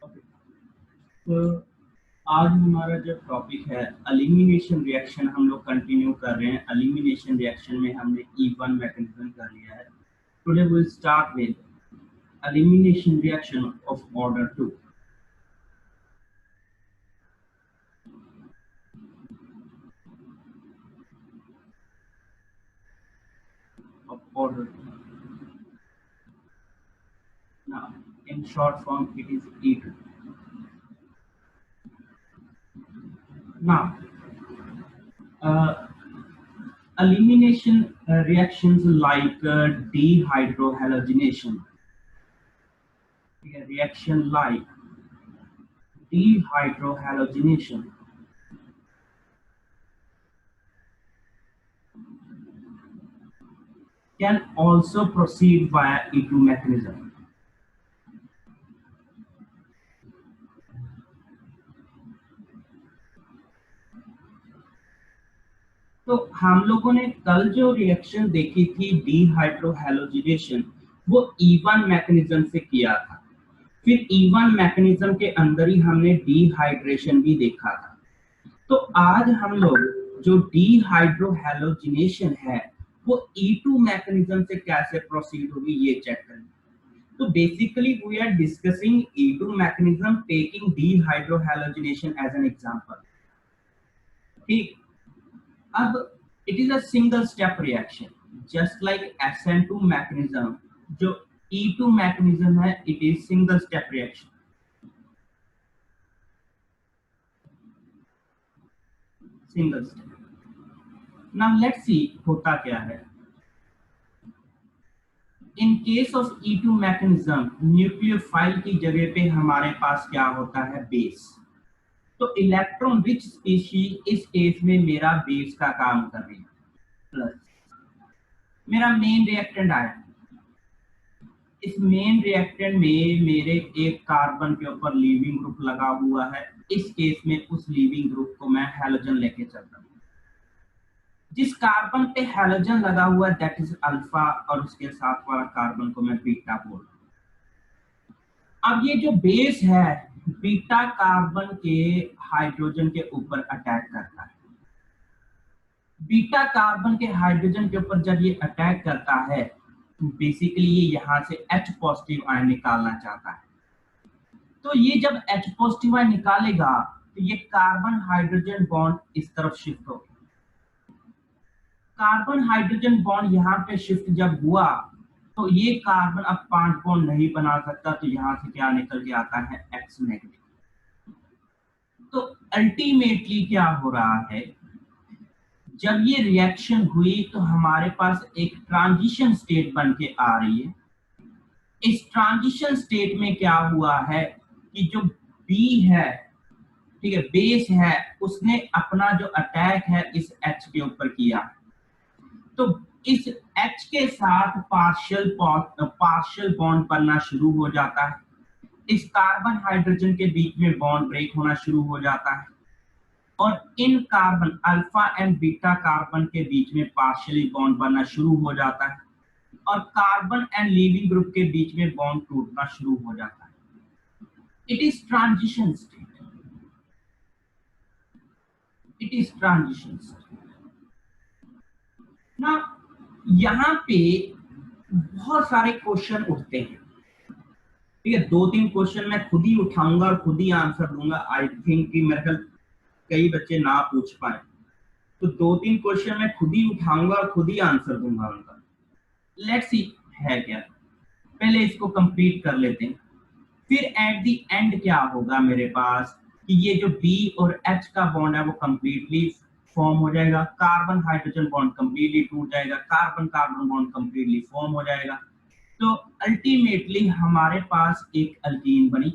Okay, तो आज हमारा जो टॉपिक है एलिमिनेशन रिएक्शन, हम लोग कंटिन्यू कर रहे हैं। एलिमिनेशन रिएक्शन में हमने E1 मैकेनिज्म कर लिया है। Today we will start with elimination reaction of order 2 of order 2. Now, in short form, it is E2. Now, uh, elimination reactions like dehydrohalogenation, a reaction like dehydrohalogenation can also proceed via E2 mechanism. तो हम लोगों ने कल जो reaction देखी थी डीहाइड्रोहैलोजिनेशन, वो E1 mechanism से किया था। फिर E1 मैकेनिज्म के अंदर ही हमने डिहाइड्रेशन भी देखा था। तो आज हम लोग जो डीहाइड्रोहैलोजिनेशन है वो E2 मैकेनिज्म से कैसे प्रोसीड होगी ये चेक करेंगे। तो basically we are discussing E2 mechanism taking dehydrohalogenation as an example. ठीक, अब it is a single step reaction just like SN2 mechanism। जो E2 mechanism है it is single step reaction। single step। now let's see होता क्या है। in case of E2 mechanism nucleophile की जगह पे हमारे पास क्या होता है, बेस। तो इलेक्ट्रॉन रिच स्पीशीज इस केस में मेरा बेस का काम कर रही है। प्लस मेरा मेन रिएक्टेंट आया, इस मेन रिएक्टेंट में मेरे एक कार्बन के ऊपर लीविंग ग्रुप लगा हुआ है। इस केस में उस लीविंग ग्रुप को मैं हैलोजन लेके चलता हूँ। जिस कार्बन पे हैलोजन लगा हुआ है दैट इज अल्फा, और उसके साथ वाला कार्बन को मैं बीटा बोल रहा हूँ। अब ये जो बेस है बीटा कार्बन के हाइड्रोजन के ऊपर अटैक करता है। बीटा कार्बन के हाइड्रोजन के ऊपर जब ये अटैक करता है बेसिकली ये यहाँ से H पॉजिटिव आयन निकालना चाहता है। तो ये जब H पॉजिटिव आयन निकालेगा तो ये कार्बन हाइड्रोजन बॉन्ड इस तरफ शिफ्ट हो गया। कार्बन हाइड्रोजन बॉन्ड यहाँ पे शिफ्ट जब हुआ तो ये कार्बन अब 5 बॉन्ड नहीं बना सकता, तो यहाँ से क्या निकल के आता है, X नेगेटिव। तो अल्टीमेटली क्या हो रहा है, जब ये रिएक्शन हुई तो हमारे पास एक ट्रांजिशन स्टेट बन के आ रही है। इस ट्रांजिशन स्टेट में क्या हुआ है कि जो B है, ठीक है, बेस है, उसने अपना जो अटैक है इस H के ऊपर किया। तो इस H के साथ पार्शियल बॉन्ड बनना शुरू हो जाता है। इस कार्बन हाइड्रोजन के बीच में बॉन्ड ब्रेक होना शुरू हो जाता है और इन carbon alpha and beta carbon के बीच में पार्शियली बॉन्ड बनना शुरू हो जाता है और कार्बन एंड लीविंग ग्रुप के बीच में बॉन्ड टूटना शुरू हो जाता है। It is transition state. It is transition state. ना यहाँ पे बहुत सारे क्वेश्चन उठते हैं, ठीक है। 2-3 क्वेश्चन मैं खुद ही उठाऊंगा और खुद ही आंसर दूंगा। आई थिंक कि मेरे ख्याल कई बच्चे ना पूछ पाए, तो 2-3 क्वेश्चन मैं खुद ही उठाऊंगा और खुद ही आंसर दूंगा उनका। लेट्स सी है क्या, पहले इसको कंप्लीट कर लेते हैं, फिर एट द एंड क्या होगा मेरे पास कि ये जो B और H का बॉन्ड है वो कंप्लीटली फॉर्म हो जाएगा, कार्बन हाइड्रोजन बॉन्ड कंप्लीटली टूट जाएगा, carbon carbon bond completely form हो जाएगा। तो अल्टीमेटली हमारे पास एक अल्कीन बनी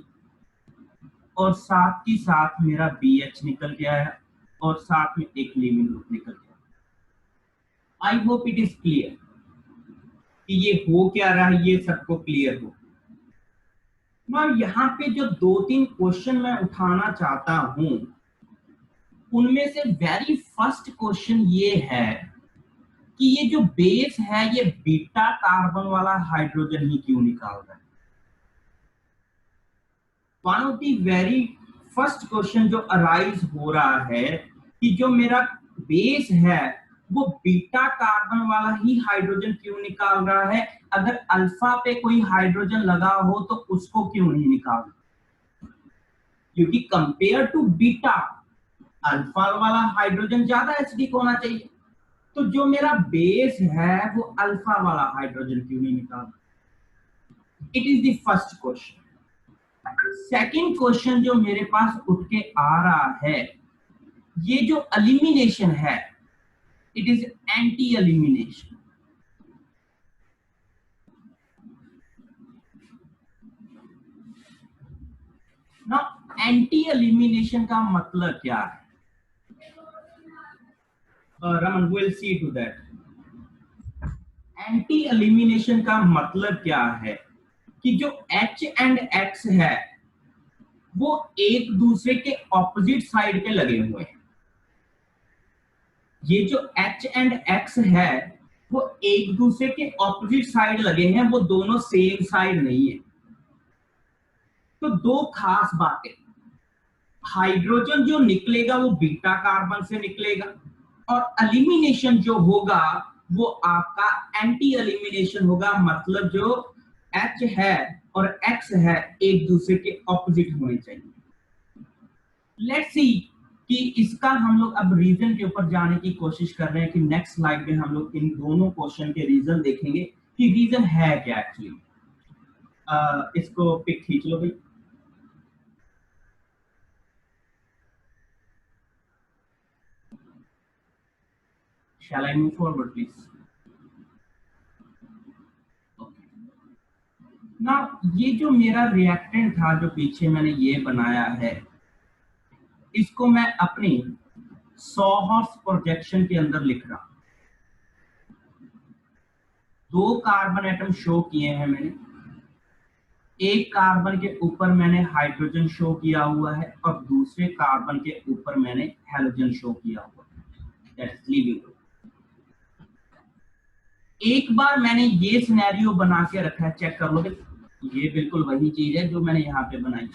और साथ ही साथ मेरा BH निकल गया है और साथ में एक लीविंग ग्रुप निकल गया। आई होप इट इज क्लियर कि ये हो क्या रहा है, ये सबको क्लियर हो। मैं यहाँ पे जो 2-3 क्वेश्चन मैं उठाना चाहता हूं उनमें से वेरी फर्स्ट क्वेश्चन ये है कि ये जो बेस है ये बीटा कार्बन वाला हाइड्रोजन ही क्यों निकाल रहा है। One of the very first question जो अराइज हो रहा है कि जो मेरा बेस है वो बीटा कार्बन वाला ही हाइड्रोजन क्यों निकाल रहा है, अगर अल्फा पे कोई हाइड्रोजन लगा हो तो उसको क्यों नहीं निकाल रहा, क्योंकि कंपेयर टू बीटा अल्फा वाला हाइड्रोजन ज्यादा एसिडिक होना चाहिए। तो जो मेरा बेस है वो अल्फा वाला हाइड्रोजन क्यों नहीं निकाल, it is the first question. Second question जो मेरे पास उठ के आ रहा है, ये जो एलिमिनेशन है इट इज एंटी एलिमिनेशन। ना एंटी एलिमिनेशन का मतलब क्या है, Raman will see to that. Anti elimination का मतलब क्या है कि जो H एंड X है वो एक दूसरे के ऑपोजिट साइड पे लगे हुए हैं। ये जो H एंड X है वो एक दूसरे के ऑपोजिट साइड लगे हैं, वो दोनों सेम साइड नहीं है। तो दो खास बातें, हाइड्रोजन जो निकलेगा वो बीटा कार्बन से निकलेगा और एलिमिनेशन जो होगा वो आपका एंटी एलिमिनेशन होगा, मतलब जो H है और X है एक दूसरे के ऑपोजिट होने चाहिए। लेट्स सी कि इसका हम लोग अब रीजन के ऊपर जाने की कोशिश कर रहे हैं कि नेक्स्ट स्लाइड में हम लोग इन दोनों क्वेश्चन के रीजन देखेंगे कि रीजन है क्या एक्चुअली। इसको पिक खींच लो भाई। Shall I move forward, please? ना ये जो मेरा रिएक्टेंट था जो पीछे मैंने ये बनाया है, इसको मैं अपनी सॉहर्स प्रोजेक्शन के अंदर लिख रहा हूं। दो कार्बन एटम शो किए हैं मैंने, एक कार्बन के ऊपर मैंने हाइड्रोजन शो किया हुआ है और दूसरे कार्बन के ऊपर मैंने हैलोजन शो किया हुआ है, दैट्स लिविंग ग्रुप। एक बार मैंने ये सिनेरियो बना के रखा है, चेक कर लो, ये बिल्कुल वही चीज है जो मैंने यहाँ पे बनाई।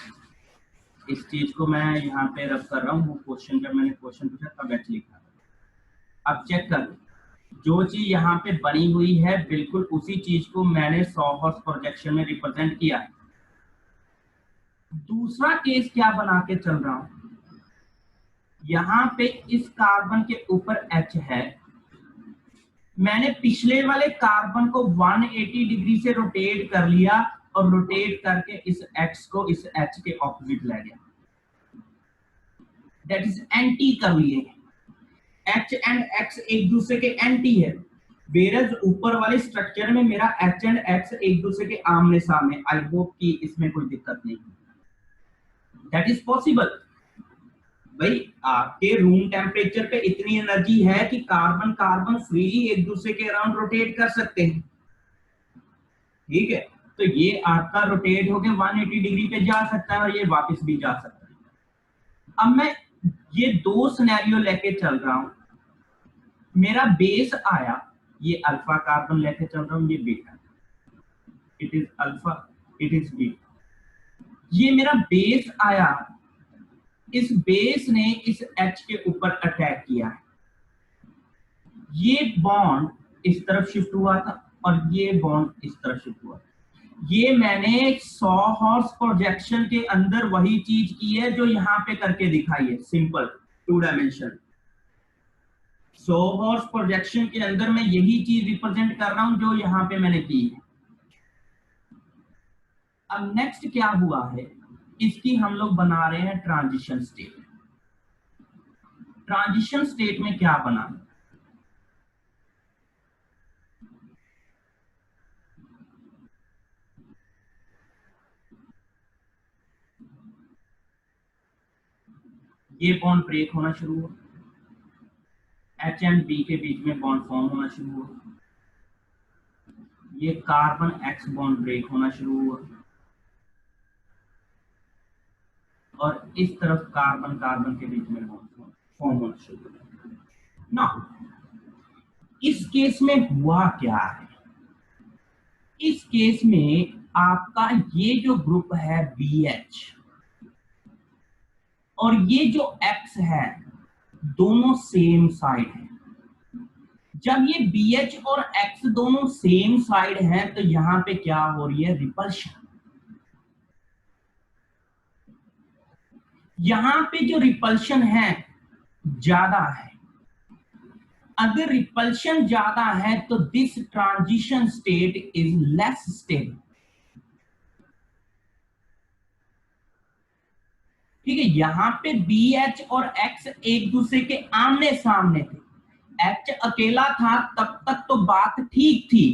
इस चीज को मैं यहाँ पे रब कर रहा हूँ, क्वेश्चन जब मैंने क्वेश्चन पूछा तब ऐसे लिखा। अब चेक कर, जो चीज यहाँ पे बनी हुई है बिल्कुल उसी चीज को मैंने सॉहर्स प्रोजेक्शन में रिप्रेजेंट किया है। दूसरा केस क्या बना के चल रहा हूं, यहाँ पे इस कार्बन के ऊपर H है, मैंने पिछले वाले कार्बन को 180 डिग्री से रोटेट कर लिया और रोटेट करके इस X को इस H के ऑपोजिट ले गया, दैट इज एंटी कर लिए। H एंड X एक दूसरे के एंटी है, वेरज ऊपर वाले स्ट्रक्चर में मेरा H एंड X एक दूसरे के आमने सामने। आई होप कि इसमें कोई दिक्कत नहीं, दैट इज पॉसिबल। भाई आपके रूम टेम्परेचर पे इतनी एनर्जी है कि कार्बन कार्बन फ्रीली एक दूसरे के अराउंड रोटेट कर सकते हैं, ठीक है। तो ये आपका रोटेट होके 180 डिग्री पे जा सकता है और ये वापस भी जा सकता है। अब मैं ये दो सिनेरियो लेके चल रहा हूं, मेरा बेस आया, ये अल्फा कार्बन लेके चल रहा हूं, ये beta, it is alpha, it is beta. ये मेरा बेस आया, इस बेस ने इस H के ऊपर अटैक किया है, ये बॉन्ड इस तरफ शिफ्ट हुआ था और ये बॉन्ड इस तरफ शिफ्ट हुआ। ये मैंने सॉहर्स प्रोजेक्शन के अंदर वही चीज की है जो यहाँ पे करके दिखाई है, सिंपल 2 डायमेंशन। सॉहर्स प्रोजेक्शन के अंदर मैं यही चीज रिप्रेजेंट कर रहा हूं जो यहाँ पे मैंने की है। अब नेक्स्ट क्या हुआ है, इसकी हम लोग बना रहे हैं ट्रांजिशन स्टेट। ट्रांजिशन स्टेट में क्या बना, ये बॉन्ड ब्रेक होना शुरू हुआ, H एंड B के बीच में बॉन्ड फॉर्म होना शुरू हुआ, ये कार्बन X बॉन्ड ब्रेक होना शुरू हुआ और इस तरफ कार्बन कार्बन के बीच में बॉन्ड फॉर्म होना शुरू हुआ। नाउ इस केस में हुआ क्या है, इस केस में आपका ये जो ग्रुप है BH, और ये जो x है दोनों सेम साइड है। जब ये BH और x दोनों सेम साइड हैं तो यहां पे क्या हो रही है, रिपल्शन। यहां पे जो रिपल्शन है ज्यादा है। अगर रिपल्शन ज्यादा है तो this transition state is less stable. ठीक है, यहां पे BH और X एक दूसरे के आमने सामने थे। H अकेला था तब तक तो बात ठीक थी,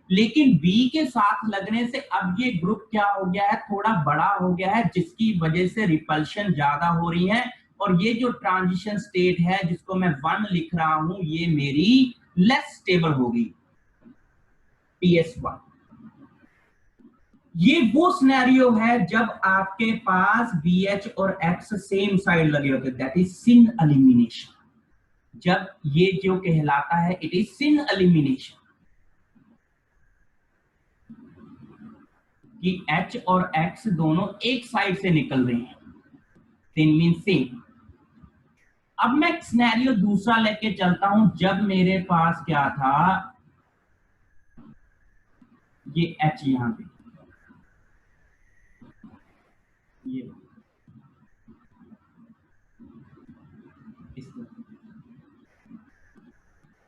लेकिन B के साथ लगने से अब ये ग्रुप क्या हो गया है, थोड़ा बड़ा हो गया है, जिसकी वजह से रिपल्शन ज्यादा हो रही है। और ये जो ट्रांजिशन स्टेट है जिसको मैं 1 लिख रहा हूं, ये मेरी लेस स्टेबल होगी, PS1। ये वो सिनेरियो है जब आपके पास BH और X सेम साइड लगे होते, दैट इज सिन एलिमिनेशन। जब ये जो कहलाता है इट इज सिन एलिमिनेशन, कि H और X दोनों एक साइड से निकल रहे हैं, सिन मीन सेम। अब मैं सिनेरियो दूसरा लेके चलता हूं, जब मेरे पास क्या था, ये H यहां पे, ये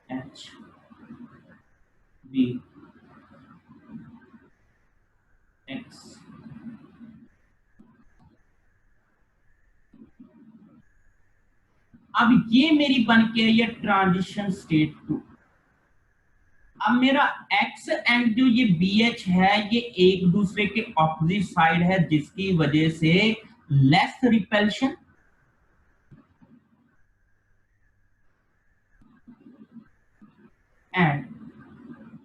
H B X। अब ये मेरी बन के ये ट्रांजिशन स्टेट 2। अब मेरा X एंड जो ये BH है ये एक दूसरे के ऑपोजिट साइड है, जिसकी वजह से less repulsion and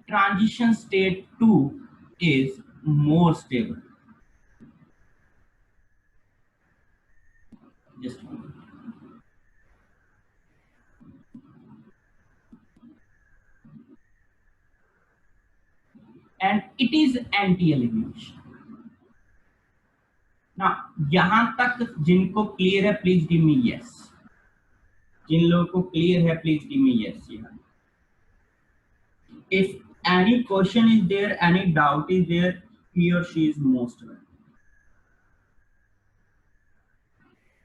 transition state 2 is more stable. Just and it is anti-elimination। ना यहां तक जिनको क्लियर है प्लीज गिव मी यस। जिन लोगों को क्लियर है please give me yes. If any question is there, any doubt is there, he or she is most welcome।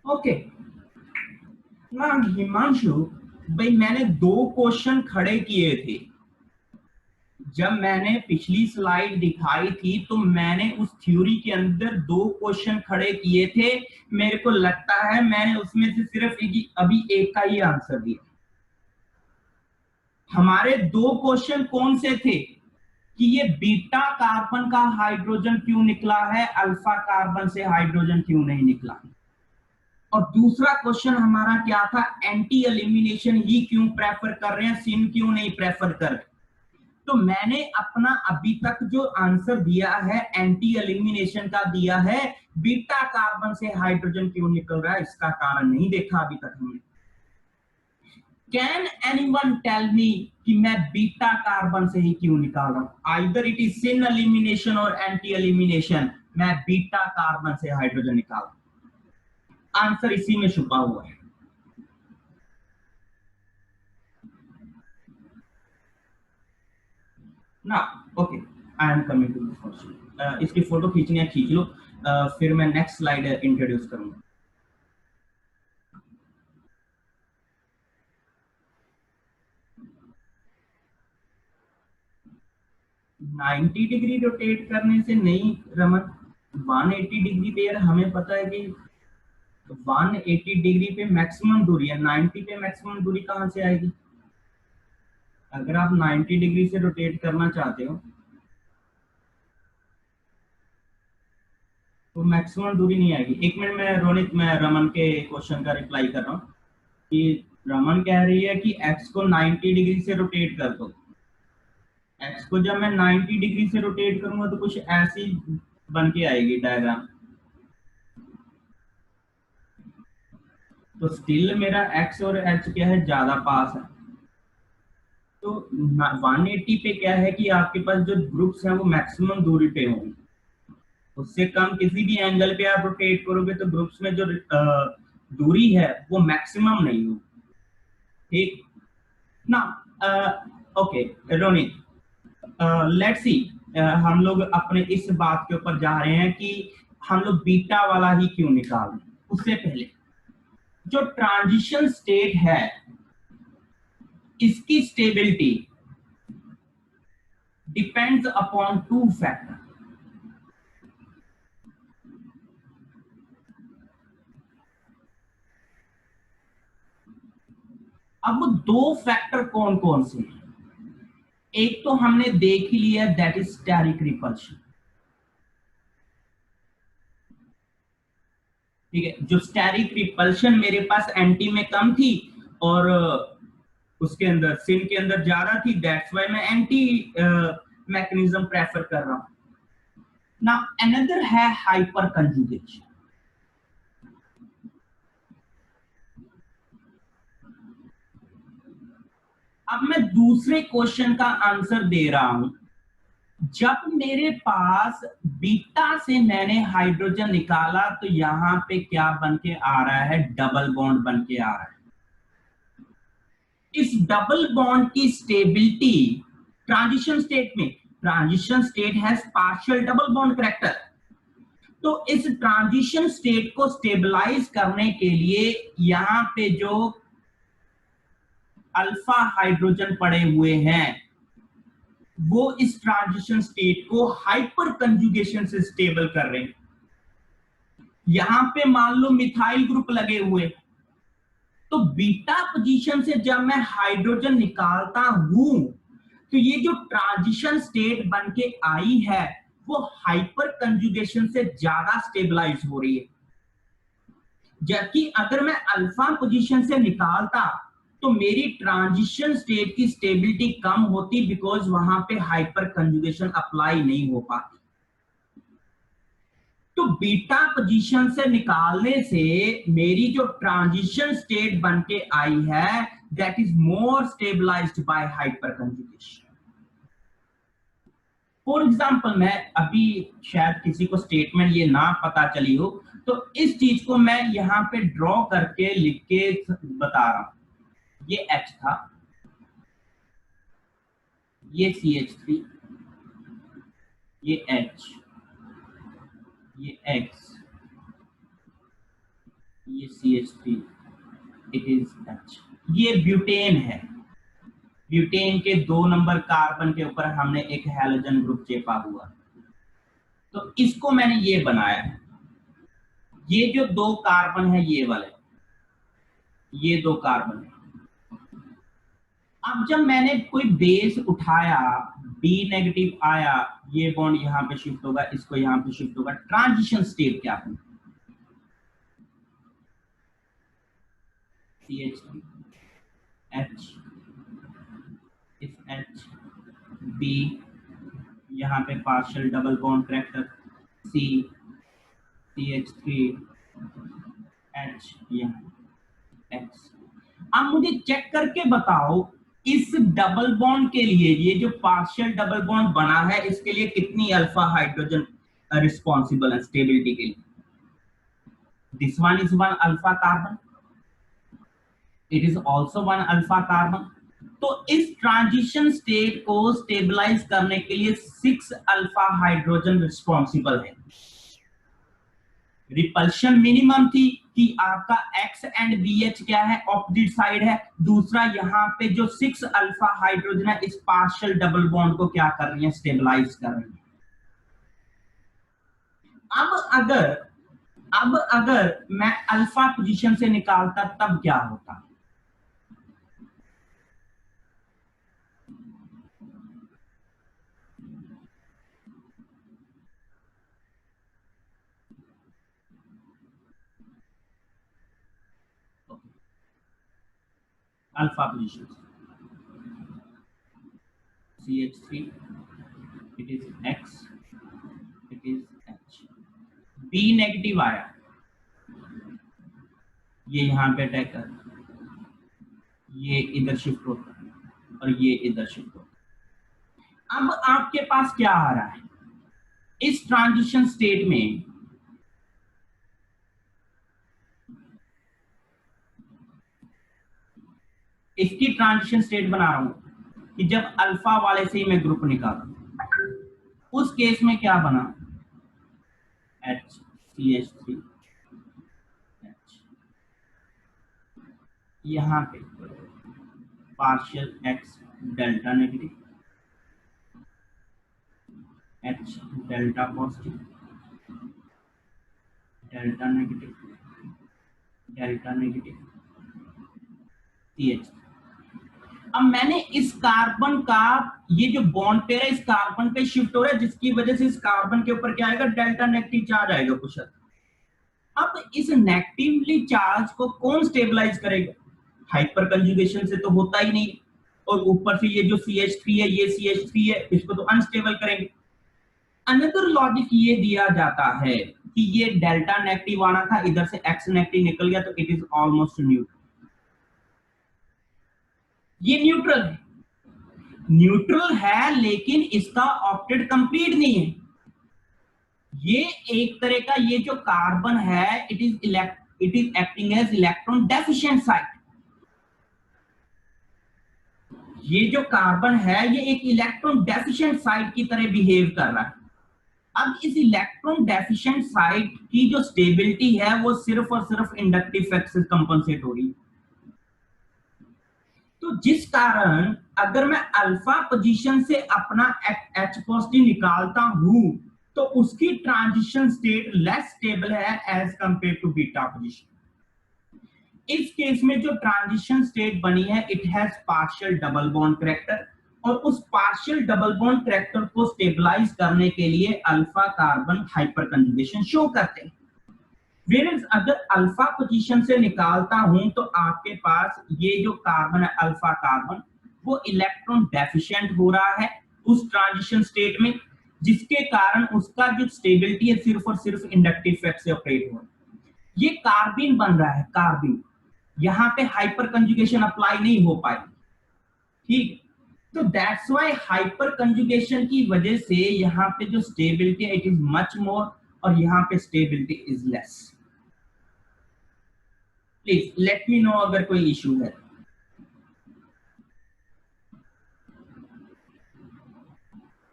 Okay ना हिमांशु भाई, मैंने 2 क्वेश्चन खड़े किए थे। जब मैंने पिछली स्लाइड दिखाई थी तो मैंने उस थ्योरी के अंदर 2 क्वेश्चन खड़े किए थे। मेरे को लगता है मैंने उसमें से सिर्फ अभी एक का ही आंसर दिया। हमारे 2 क्वेश्चन कौन से थे कि ये बीटा कार्बन का हाइड्रोजन क्यों निकला है, अल्फा कार्बन से हाइड्रोजन क्यों नहीं निकला। और दूसरा क्वेश्चन हमारा क्या था, एंटी एलिमिनेशन ही क्यों प्रेफर कर रहे हैं, सिन क्यों नहीं प्रेफर कर रहे। तो मैंने अपना अभी तक जो आंसर दिया है एंटी एलिमिनेशन का दिया है। बीटा कार्बन से हाइड्रोजन क्यों निकल रहा है इसका कारण नहीं देखा अभी तक हमने। कैन एनीवन टेल मी कि मैं बीटा कार्बन से ही क्यों निकाल रहा हूं, either it is syn elimination और एंटी एलिमिनेशन, मैं बीटा कार्बन से हाइड्रोजन निकाल रहा हूं। आंसर इसी में छुपा हुआ है। ना okay, I am coming to this question. इसकी फोटो खींचनी है खींच लो, फिर मैं नेक्स्ट स्लाइड इंट्रोड्यूस करूंगा। नाइन्टी डिग्री रोटेट करने से नहीं रमन, 180 डिग्री पे यार हमें पता है कि 180 डिग्री पे मैक्सिमम दूरी है, 90 पे मैक्सिमम दूरी कहां से आएगी। अगर आप 90 डिग्री से रोटेट करना चाहते हो तो मैक्सिमम दूरी नहीं आएगी। एक मिनट में रोनित, मैं रमन के क्वेश्चन का रिप्लाई कर रहा हूँ कि रमन कह रही है कि एक्स को 90 डिग्री से रोटेट कर दो। एक्स को जब मैं 90 डिग्री से रोटेट करूंगा तो कुछ ऐसी बन के आएगी डायग्राम। तो स्टिल मेरा एक्स और एच क्या है, ज्यादा पास है। तो 180 पे क्या है कि आपके पास जो ग्रुप्स हैं वो मैक्सिमम दूरी पे होंगे। उससे कम किसी भी एंगल पे आप रोटेट करोगे तो ग्रुप्स में जो दूरी है वो मैक्सिमम नहीं हो। ठीक ना? ओके रोनित, लेट्स सी, हम लोग अपने इस बात के ऊपर जा रहे हैं कि हम लोग बीटा वाला ही क्यों निकाल रहे हैं। उससे पहले जो ट्रांजिशन स्टेट है इसकी stability depends upon two factor. अब दो फैक्टर कौन कौन से हैं? एक तो हमने देख ही लिया, दैट इज स्टेरिक रिपल्शन। ठीक है, जो स्टेरिक रिपल्शन मेरे पास एंटी में कम थी और उसके अंदर सिन के अंदर जा रहा थी, दैट्स व्हाई मैं एंटी मैकेनिज्म प्रेफर कर रहा हूं। नाउ अनदर है हाइपर कंजुगेशन। अब मैं दूसरे क्वेश्चन का आंसर दे रहा हूं। जब मेरे पास बीटा से मैंने हाइड्रोजन निकाला तो यहां पे क्या बन के आ रहा है? डबल बॉन्ड बन के आ रहा है। इस डबल बॉन्ड की स्टेबिलिटी ट्रांजिशन स्टेट में, transition state has partial double bond character, तो इस ट्रांजिशन स्टेट को स्टेबलाइज करने के लिए यहां पे जो अल्फा हाइड्रोजन पड़े हुए हैं वो इस ट्रांजिशन स्टेट को हाइपर कंजुगेशन से स्टेबल कर रहे हैं। यहां पे मान लो मिथाइल ग्रुप लगे हुए, तो बीटा पोजीशन से जब मैं हाइड्रोजन निकालता हूं तो ये जो ट्रांजिशन स्टेट बन के आई है वो हाइपर कंजुगेशन से ज्यादा स्टेबलाइज हो रही है। जबकि अगर मैं अल्फा पोजीशन से निकालता तो मेरी ट्रांजिशन स्टेट की स्टेबिलिटी कम होती, बिकॉज वहां पे हाइपर कंजुगेशन अप्लाई नहीं हो पाती। तो बीटा पोजीशन से निकालने से मेरी जो ट्रांजिशन स्टेट बन के आई है that is more stabilised by hyperconjugation. For example, मैं अभी शायद किसी को स्टेटमेंट ये ना पता चली हो, तो इस चीज को मैं यहां पे ड्रॉ करके लिख के बता रहा हूं। ये H था, ये CH3, ये H, ये X, ये CH3, इट इज H। ये ब्यूटेन है। ब्यूटेन के 2 नंबर कार्बन के ऊपर हमने एक हैलोजन ग्रुप चेपा हुआ, तो इसको मैंने ये बनाया है। ये जो 2 कार्बन है ये वाले, ये 2 कार्बन है। अब जब मैंने कोई बेस उठाया, बी नेगेटिव आया, ये बॉन्ड यहां पे शिफ्ट होगा, इसको यहां पे शिफ्ट होगा, ट्रांजिशन स्टेट क्या होगा? CH3 H, इस H, B, यहाँ पे partial double bond character C, CH3 H, यहाँ X। अब मुझे चेक करके बताओ इस डबल बॉन्ड के लिए, ये जो पार्शियल डबल बॉन्ड बना है इसके लिए कितनी अल्फा हाइड्रोजन रिस्पॉन्सिबल है स्टेबिलिटी के लिए? This one is one alpha carbon, it is also one alpha carbon. तो इस ट्रांजिशन स्टेट को स्टेबलाइज करने के लिए 6 अल्फा हाइड्रोजन रिस्पॉन्सिबल है। रिपल्शन मिनिमम थी कि आपका X एंड BH क्या है? ऑपोजिट साइड है। दूसरा यहाँ पे जो 6 अल्फा हाइड्रोजन है इस पार्शियल डबल बॉन्ड को क्या कर रही है? स्टेबलाइज कर रही है। अब अगर मैं अल्फा पोजीशन से निकालता तब क्या होता? Alpha position CH3, it is X, it is H, B negative आया, ये यहां पे अटैक कर, ये इधर शिफ्ट होता है और ये इधर शिफ्ट होता है। अब आपके पास क्या आ रहा है इस ट्रांजिशन स्टेट में? इसकी ट्रांजिशन स्टेट बना रहा हूं कि जब अल्फा वाले से ही मैं ग्रुप निकाला, उस केस में क्या बना, HCH3, यहां पे partial X delta negative, H delta positive, delta negative, delta negative, CH। अब मैंने इस कार्बन का ये जो बॉन्ड पेयर है इस कार्बन पे शिफ्ट हो रहा है, जिसकी वजह से इस कार्बन के ऊपर क्या आएगा, डेल्टा नेगेटिव चार्ज आएगा कुछ। अब इस नेगेटिवली चार्ज को कौन स्टेबलाइज करेगा, हाइपर कंजुगेशन से तो होता ही नहीं, और ऊपर से ये जो CH3 है, ये CH3 है, इसको तो अनस्टेबल करेंगे। अनदर लॉजिक ये दिया जाता है कि ये डेल्टा नेगेटिव आना था, इधर से X नेगेटिव निकल गया, तो इट इज ऑलमोस्ट न्यूट्रल। ये न्यूट्रल है, न्यूट्रल है, लेकिन इसका ऑक्टेट कंप्लीट नहीं है। ये एक तरह का, ये जो कार्बन है it is acting as electron deficient site. ये जो कार्बन है ये एक इलेक्ट्रॉन डेफिशिएंट साइट की तरह बिहेव कर रहा है। अब इस इलेक्ट्रॉन डेफिशिएंट साइट की जो स्टेबिलिटी है वो सिर्फ और सिर्फ इंडक्टिव इफेक्ट से कंपनसेट हो रही है। तो जिस कारण अगर मैं अल्फा पोजीशन से अपना H पॉजिटिव निकालता हूं तो उसकी ट्रांजिशन स्टेट लेस स्टेबल है as compared to beta position. इस केस में जो ट्रांजिशन स्टेट बनी है it has partial double bond character, और उस पार्शियल डबल बॉन्ड करैक्टर को स्टेबलाइज करने के लिए alpha carbon hyperconjugation show करते हैं। वेयरएज अगर अल्फा पोजीशन से निकालता हूं तो आपके पास ये जो कार्बन है अल्फा कार्बन वो इलेक्ट्रॉन डेफिशिएंट हो रहा है उस ट्रांजिशन स्टेट में, जिसके कारण उसका जो स्टेबिलिटी है सिर्फ और सिर्फ इंडक्टिव इफेक्ट से ऑपरेट हो रहा है। ये कार्बिन बन रहा है, कार्बिन, यहां पे हाइपर कंजुगेशन अप्लाई नहीं हो पाई, ठीक। तो दैट्स व्हाई हाइपर कंजुगेशन की वजह से यहां पे जो स्टेबिलिटी है इट इज मच मोर, और यहां पे stability is less. Please let me know अगर कोई इशू है।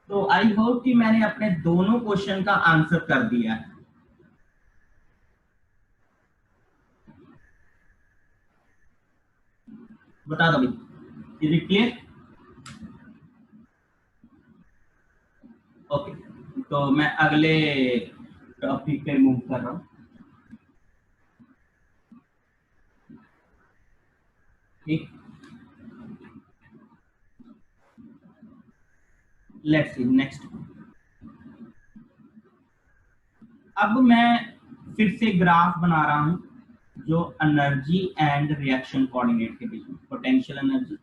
तो आई होप कि मैंने अपने दोनों क्वेश्चन का आंसर कर दिया है। बता दो भाई, इज इट क्लियर? ओके, तो मैं अगले टॉपिक पे मूव कर रहा हूं। ठीक, लेट्स सी नेक्स्ट। अब मैं फिर से ग्राफ बना रहा हूं जो एनर्जी एंड रिएक्शन कोऑर्डिनेट के बीच में, potential energy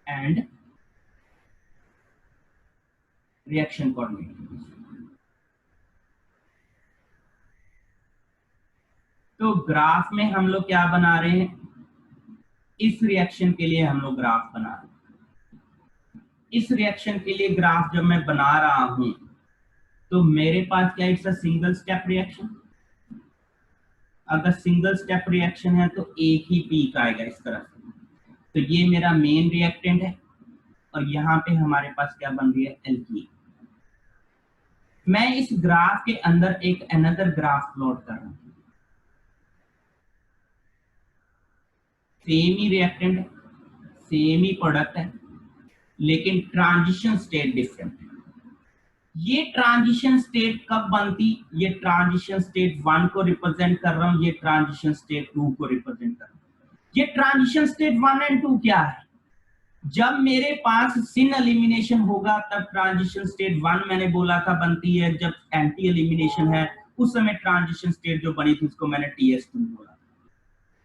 and reaction coordinate के बीच में। तो ग्राफ में हम लोग क्या बना रहे हैं, इस रिएक्शन के लिए हम लोग ग्राफ बना रहे हैं। इस रिएक्शन के लिए ग्राफ जब मैं बना रहा हूं तो मेरे पास क्या, it's a single step reaction. अगर सिंगल स्टेप रिएक्शन है तो एक ही पीक आएगा इस तरह से। तो ये मेरा मेन रिएक्टेंट है और यहाँ पे हमारे पास क्या बन रही है, एल्कीन। मैं इस ग्राफ के अंदर एक अनदर ग्राफ प्लॉट कर रहा हूं, सेम ही रिएक्टेंट है, सेम ही प्रोडक्ट है, लेकिन ट्रांजिशन स्टेट डिफरेंट है। ये ट्रांजिशन स्टेट कब बनती, ये ट्रांजिशन स्टेट 1 को रिप्रेजेंट कर रहा हूं, ये ट्रांजिशन स्टेट 2 को रिप्रेजेंट कर रहा हूं। ये ट्रांजिशन स्टेट 1 एंड 2 क्या है, जब मेरे पास सिन एलिमिनेशन होगा तब ट्रांजिशन स्टेट 1 मैंने बोला था बनती है, जब एंटी एलिमिनेशन है उस समय ट्रांजिशन स्टेट जो बनी थी उसको मैंने TS2 बोला।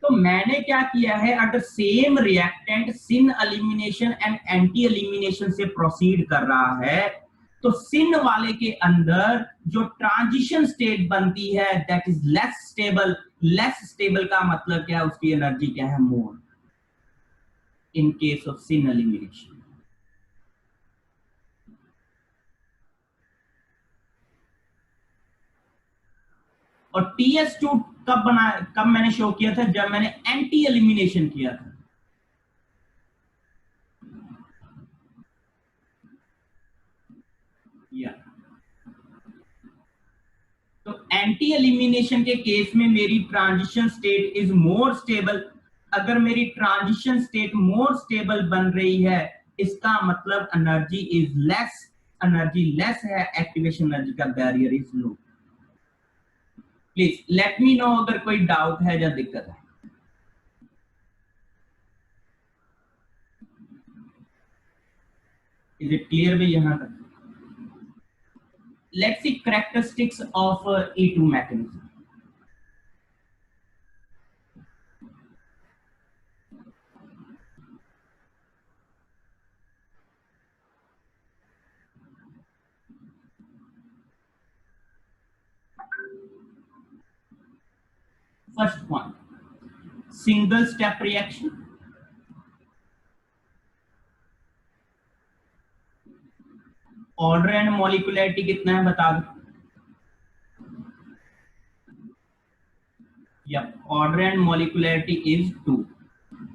तो मैंने क्या किया है, अगर same reactant syn elimination and anti elimination से प्रोसीड कर रहा है तो सिन वाले के अंदर जो ट्रांजिशन स्टेट बनती है that is less stable. Less stable का मतलब क्या है, उसकी एनर्जी क्या है, more, in case of syn elimination. और TS2 कब बना, कब मैंने शो किया था, जब मैंने एंटी एलिमिनेशन किया था। या तो एंटी एलिमिनेशन के केस में मेरी transition state is more stable. अगर मेरी ट्रांजिशन स्टेट मोर स्टेबल बन रही है, इसका मतलब energy is less, energy less है, एक्टिवेशन एनर्जी का barrier is low. Please let me know अगर कोई डाउट है या दिक्कत है। इज इट क्लियर भाई यहां तक? Let's see characteristics of E2 mechanism. First point, single step reaction, order and molecularity कितना है बता दो। या ऑर्डर एंड मॉलिक्यूलरिटी इज 2,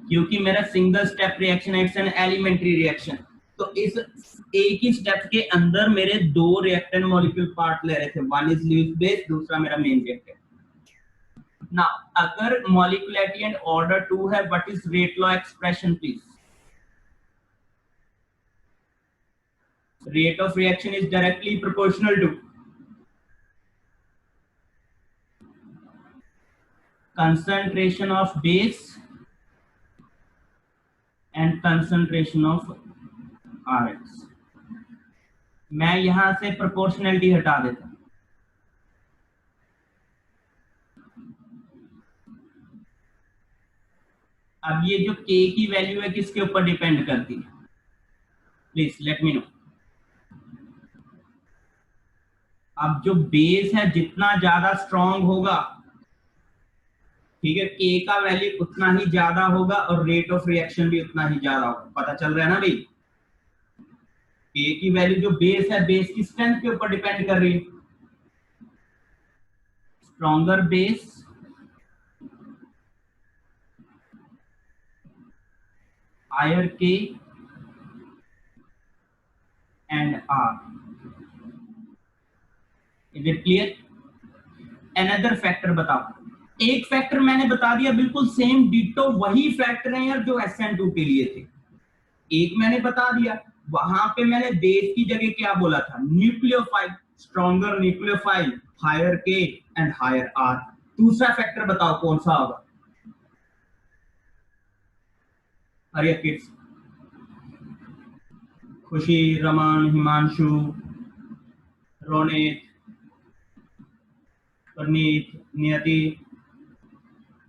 क्योंकि मेरा सिंगल स्टेप रिएक्शन है, इट्स एन एलिमेंट्री रिएक्शन। तो इस एक ही स्टेप के अंदर मेरे दो रिएक्टेंट मॉलिक्यूल पार्ट ले रहे थे, वन इज लीव्स बेस, दूसरा मेरा मेन रिएक्टेंट। ना अगर मॉलिक्यूलरिटी एंड ऑर्डर 2 है, what is rate law expression please? Rate of reaction is directly proportional to concentration of base and concentration of Rx। मैं यहां से प्रोपोर्शनलिटी हटा देता हूं। अब ये जो K की वैल्यू है किसके ऊपर डिपेंड करती है? Please let me know. अब जो बेस है जितना ज्यादा स्ट्रॉन्ग होगा, ठीक है, K का वैल्यू उतना ही ज्यादा होगा और रेट ऑफ रिएक्शन भी उतना ही ज्यादा होगा। पता चल रहा है ना भाई? K की वैल्यू जो बेस है, बेस की स्ट्रेंथ के ऊपर डिपेंड कर रही है। Stronger base higher K and R। Is it clear? Another factor बताओ। एक फैक्टर मैंने बता दिया, बिल्कुल सेम डिटो वही फैक्टर है यार जो SN2 के लिए थे। एक मैंने बता दिया, वहां पे मैंने बेस की जगह क्या बोला था? Nucleophile, stronger nucleophile, higher K and higher R। दूसरा फैक्टर बताओ कौन सा होगा? अरे किड्स, खुशी, रमन, हिमांशु, रोनित, परनीत, नियति,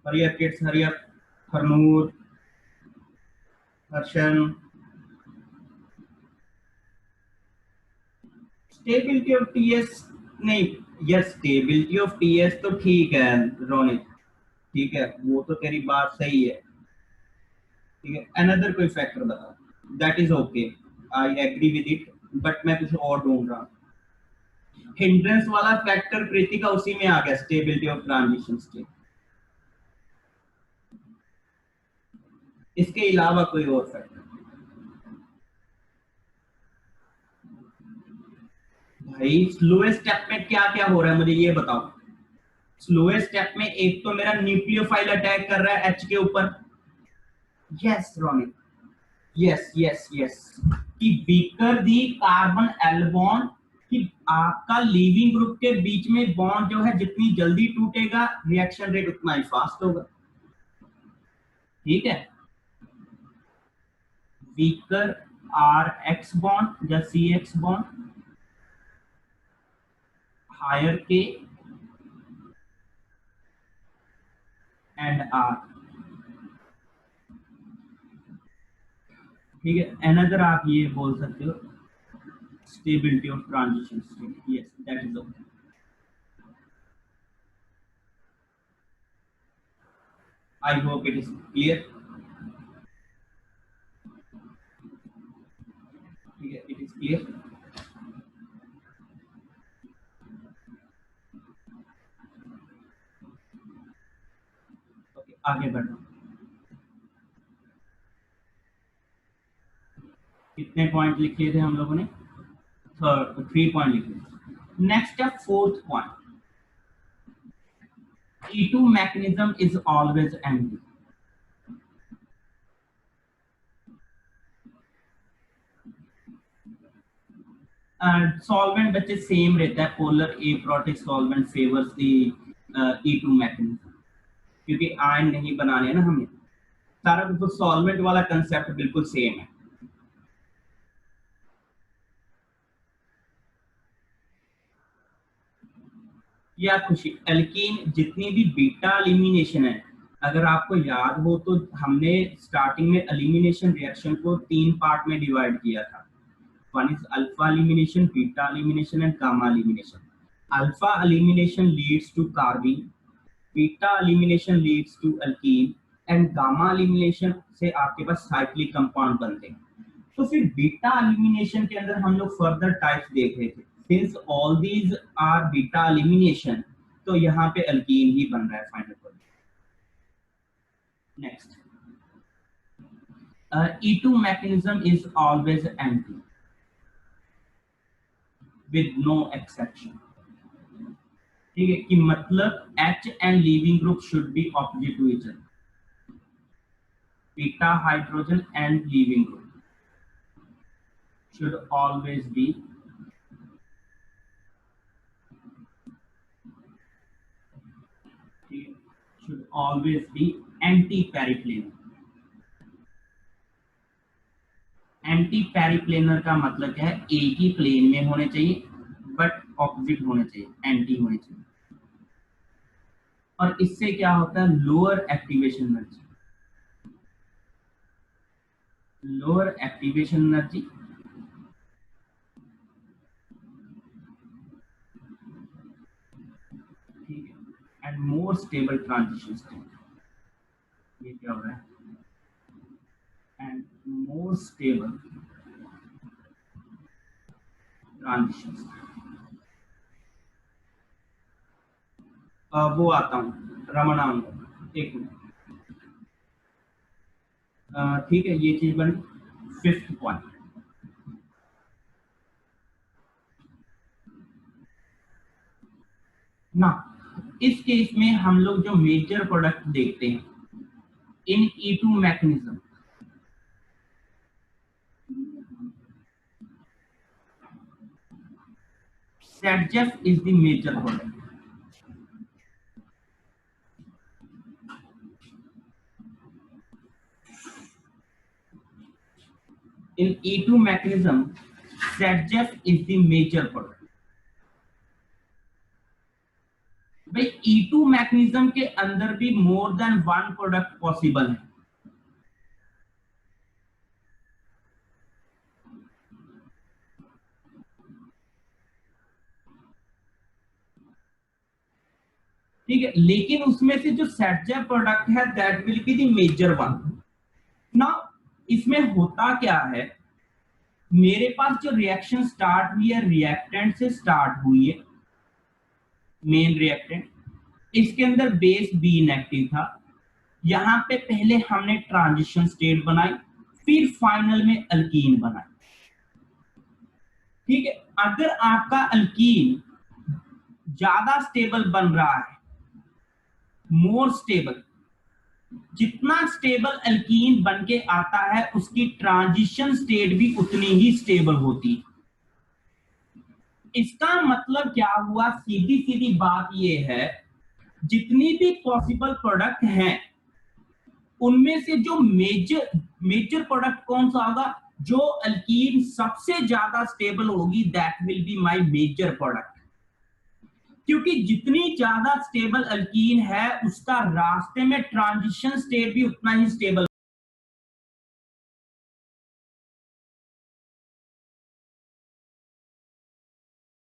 हरिया किड्स, Hariya, Harnoor, Harshan. Stability of TS नहीं, यस स्टेबिलिटी ऑफ टीएस तो ठीक है रोनित, ठीक है, वो तो तेरी बात सही है। ठीक है, अनदर कोई फैक्टर बता, that is okay, I agree with it, but मैं कुछ और ढूंढ रहा हूँ। हिंड्रेंस वाला फैक्टर कृतिका उसी में आ गया, स्टेबिलिटी ऑफ ट्रांजिशन स्टेट। इसके अलावा कोई और फैक्टर? भाई स्लोएस्ट स्टेप में क्या क्या हो रहा है मुझे ये बताओ। स्लोएस्ट स्टेप में एक तो मेरा न्यूक्लियोफाइल अटैक कर रहा है H के ऊपर, yes Ronit, yes yes yes, कि weaker the carbon L bond, कि आपका लीविंग ग्रुप के बीच में बॉन्ड जो है जितनी जल्दी टूटेगा, रिएक्शन रेट उतना ही फास्ट होगा। ठीक है, वीकर RX बॉन्ड या CX bond, higher K and R। ठीक है, अनदर आप ये बोल सकते हो stability of transition state, yes that is okay. I hope it is clear. ठीक है, इट इज क्लियर। ओके, आगे बढ़ो। कितने पॉइंट लिखे थे हम लोगों ने? 3 पॉइंट लिख लें। नेक्स्ट है fourth point, E2 mechanism is always empty। Solvent बच्चे सेम रहता है, polar aprotic solvent favours the E2 mechanism, क्योंकि आयन नहीं बनाने ना हमें, सारा कुछ सॉल्वेंट वाला कंसेप्ट बिल्कुल सेम है। या खुशी, एल्कीन जितनी भी बीटा एलिमिनेशन है, अगर आपको याद हो तो हमने स्टार्टिंग में एलिमिनेशन रिएक्शन को 3 पार्ट में डिवाइड किया था। One is alpha elimination, beta elimination and gamma elimination. Alpha elimination leads to carbene, beta elimination leads to alkene and gamma elimination से आपके पास cyclic compound बनते हैं। तो फिर beta elimination के अंदर हम लोग further types देख रहे थे। Since all these are beta elimination, तो यहाँ पे alkene ही बन रहा है final पर। Next, E2 mechanism is always empty with no exception। ठीक है, कि मतलब H and leaving group should be opposite to each other, beta hydrogen and leaving group should always be anti-periplanar। एंटी-पेरिप्लेनर का मतलब क्या है, एक ही प्लेन में होने चाहिए बट ऑपोजिट होने चाहिए, एंटी होने चाहिए। और इससे क्या होता है, lower activation energy, lower activation energy ठीक है, and more stable transition state. ये क्या हो रहा है, एंड मोर स्टेबल ट्रांजिशन। वो आता हूँ रमणांग, एक मिनट। ठीक है, ये चीज बनी। फिफ्थ पॉइंट, ना इस केस में हम लोग जो मेजर प्रोडक्ट देखते हैं इन E2 mechanism, ZF is the major product। In E2 mechanism, ZF is the major product। भाई E2 मैकेनिज्म के अंदर भी more than one product possible है। ठीक है, लेकिन उसमें से जो ZF प्रोडक्ट है that will be the major one. Now इसमें होता क्या है, मेरे पास जो रिएक्शन स्टार्ट हुई है रिएक्टेंट से स्टार्ट हुई है, मेन रिएक्टेंट, इसके अंदर बेस बी इनएक्टिव था, यहां पे पहले हमने ट्रांजिशन स्टेट बनाई, फिर फाइनल में अल्कीन बनाई। ठीक है, अगर आपका अल्कीन ज्यादा स्टेबल बन रहा है, मोर स्टेबल, जितना स्टेबल अल्कीन बन के आता है उसकी ट्रांजिशन स्टेट भी उतनी ही स्टेबल होती है। इसका मतलब क्या हुआ, सीधी सीधी बात यह है, जितनी भी पॉसिबल प्रोडक्ट हैं उनमें से जो मेजर प्रोडक्ट कौन सा होगा, जो अल्कीन सबसे ज्यादा स्टेबल होगी that will be my major product. क्योंकि जितनी ज्यादा स्टेबल अल्कीन है उसका रास्ते में ट्रांजिशन स्टेट भी उतना ही स्टेबल